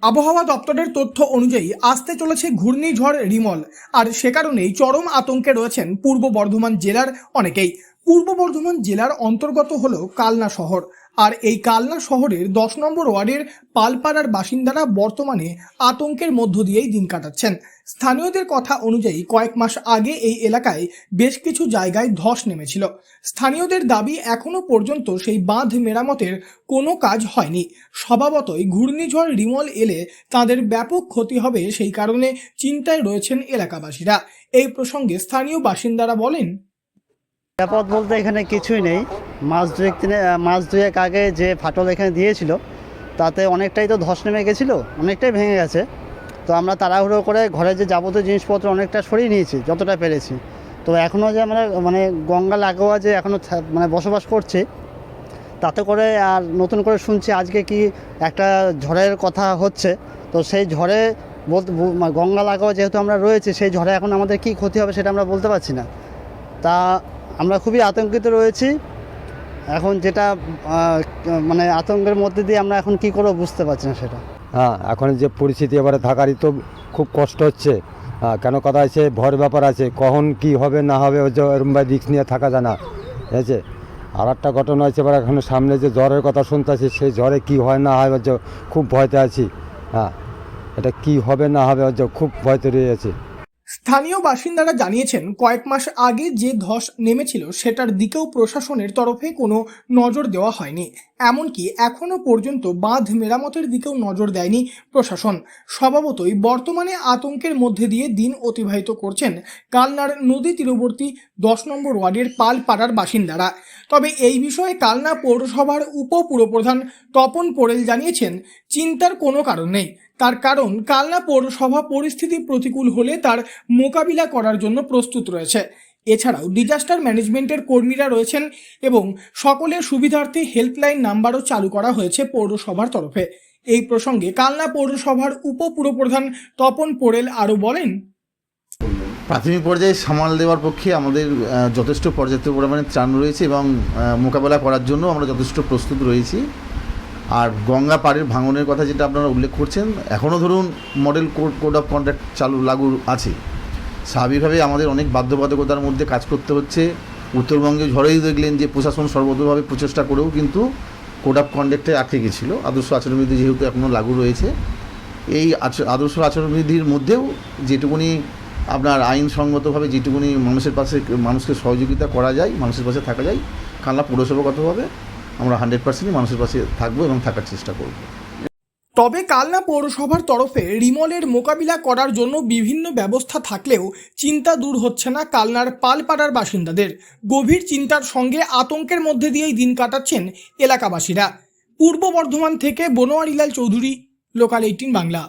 আবহাওয়া দপ্তরের তথ্য অনুযায়ী আসতে চলেছে ঘূর্ণিঝড় রিমল, আর সে কারণেই চরম আতঙ্কে রয়েছেন পূর্ব বর্ধমান জেলার অনেকেই। পূর্ব বর্ধমান জেলার অন্তর্গত হলো কালনা শহর, আর এই কালনা শহরের 10 নম্বর ওয়ার্ডের পালপাড়ার বাসিন্দারা বর্তমানে আতঙ্কের মধ্য দিয়েই দিন কাটাচ্ছেন। স্থানীয়দের কথা অনুযায়ী কয়েক মাস আগে এই এলাকায় বেশ কিছু জায়গায় ধস নেমেছিল। স্থানীয়দের দাবি এখনো পর্যন্ত সেই বাঁধ মেরামতের কোনো কাজ হয়নি। স্বভাবতই ঘূর্ণিঝড় রিমল এলে তাদের ব্যাপক ক্ষতি হবে, সেই কারণে চিন্তায় রয়েছেন এলাকাবাসীরা। এই প্রসঙ্গে স্থানীয় বাসিন্দারা বলেন, নিরাপদ বলতে এখানে কিছুই নেই। মাস দুয়েক আগে যে ফাটল এখানে দিয়েছিল তাতে অনেকটাই তো ধস নেমে গেছিলো, অনেকটাই ভেঙে গেছে। তো আমরা তাড়াহুড়ো করে ঘরে যে যাবতীয় জিনিসপত্র অনেকটা সরিয়ে নিয়েছি যতটা পেরেছি। তো এখনও যে আমরা গঙ্গা লাগোয়া যে এখনও বসবাস করছি, তাতে করে আর নতুন করে শুনছি আজকে কি একটা ঝড়ের কথা হচ্ছে। তো সেই ঝড়ে গঙ্গা লাগোয়া যেহেতু আমরা রয়েছি, সেই ঝড়ে এখন আমাদের কি ক্ষতি হবে সেটা আমরা বলতে পারছি না। তা আমরা খুবই আতঙ্কিত রয়েছি। এখন যেটা আতঙ্কের মধ্যে দিয়ে আমরা এখন কি করবো বুঝতে পারছি না সেটা। এখন যে পরিস্থিতি এবারে থাকারই তো খুব কষ্ট হচ্ছে। কেন কথা আছে, ভয়ের ব্যাপার আছে, কখন কি হবে না হবে এরকম রিস্ক নিয়ে থাকা যায় না, ঠিক আছে। আর একটা ঘটনা হচ্ছে, এবার এখন সামনে যে জ্বরের কথা শুনতে আছি, সেই জ্বরে কি হয় না হয় খুব ভয়তে আছি। এটা কি হবে না হবে খুব ভয়তে রয়ে আছে। স্থানীয় বাসিন্দারা জানিয়েছেন, কয়েক মাস আগে যে ধস নেমেছিল সেটার দিকেও প্রশাসনের তরফে কোনো নজর দেওয়া হয়নি। এমনকি এখনো পর্যন্ত বাঁধ মেরামতের দিকেও নজর দেয়নি প্রশাসন। স্বভাবতই বর্তমানে আতঙ্কের মধ্যে দিয়ে দিন অতিবাহিত করছেন কালনার নদী তীরবর্তী 10 নম্বর ওয়ার্ডের পালপাড়ার বাসিন্দারা। তবে এই বিষয়ে কালনা পৌরসভার উপপুরপ্রধান তপন পোড়েল জানিয়েছেন, চিন্তার কোনো কারণ নেই। তার কারণ, কালনা পৌরসভা পরিস্থিতি প্রতিকূল হলে তার মোকাবিলা করার জন্য প্রস্তুত রয়েছে। এছাড়াও ডিজাস্টার ম্যানেজমেন্টের কর্মীরা রয়েছেন এবং সকলের সুবিধার্থে হেল্পলাইন নাম্বারও চালু করা হয়েছে পৌরসভার তরফে। এই প্রসঙ্গে কালনা পৌরসভার উপপুরপ্রধান তপন পোড়েল আরও বলেন, প্রাথমিক পর্যায়ে সামাল দেওয়ার পক্ষে আমাদের যথেষ্ট পর্যাপ্ত পরিমাণে ত্রাণ রয়েছে এবং মোকাবেলা করার জন্য আমরা যথেষ্ট প্রস্তুত রয়েছি। আর গঙ্গা পাড়ের ভাঙনের কথা যেটা আপনারা উল্লেখ করছেন, এখনও ধরুন মডেল কোড অফ কন্ডাক্ট লাগু আছে। স্বাভাবিকভাবে আমাদের অনেক বাধ্যবাধকতার মধ্যে কাজ করতে হচ্ছে। উত্তরবঙ্গে ঝড়েই দেখলেন যে প্রশাসন সর্বতভাবে প্রচেষ্টা করেও কিন্তু কোড অফ কন্ডাক্টে আটকে গেছিলো। আদর্শ আচরণবিধি যেহেতু এখনও লাগু রয়েছে, এই আদর্শ আচরণবিধির মধ্যেও যেটুকুনি আপনার আইনসঙ্গতভাবে যেটুকুনি মানুষকে সহযোগিতা করা যায়, মানুষের পাশে থাকা যায়, কালনা পৌরসভাগতভাবে আমরা 100% মানুষের পাশে থাকবো এবং থাকার চেষ্টা করব। তবে কালনা পৌরসভার তরফে রিমলের মোকাবিলা করার জন্য বিভিন্ন ব্যবস্থা থাকলেও চিন্তা দূর হচ্ছে না কালনার পালপাড়ার বাসিন্দাদের। গভীর চিন্তার সঙ্গে আতঙ্কের মধ্যে দিয়েই দিন কাটাচ্ছেন এলাকাবাসীরা। পূর্ব বর্ধমান থেকে বনোয়ারিলাল চৌধুরী, লোকাল 18 বাংলা।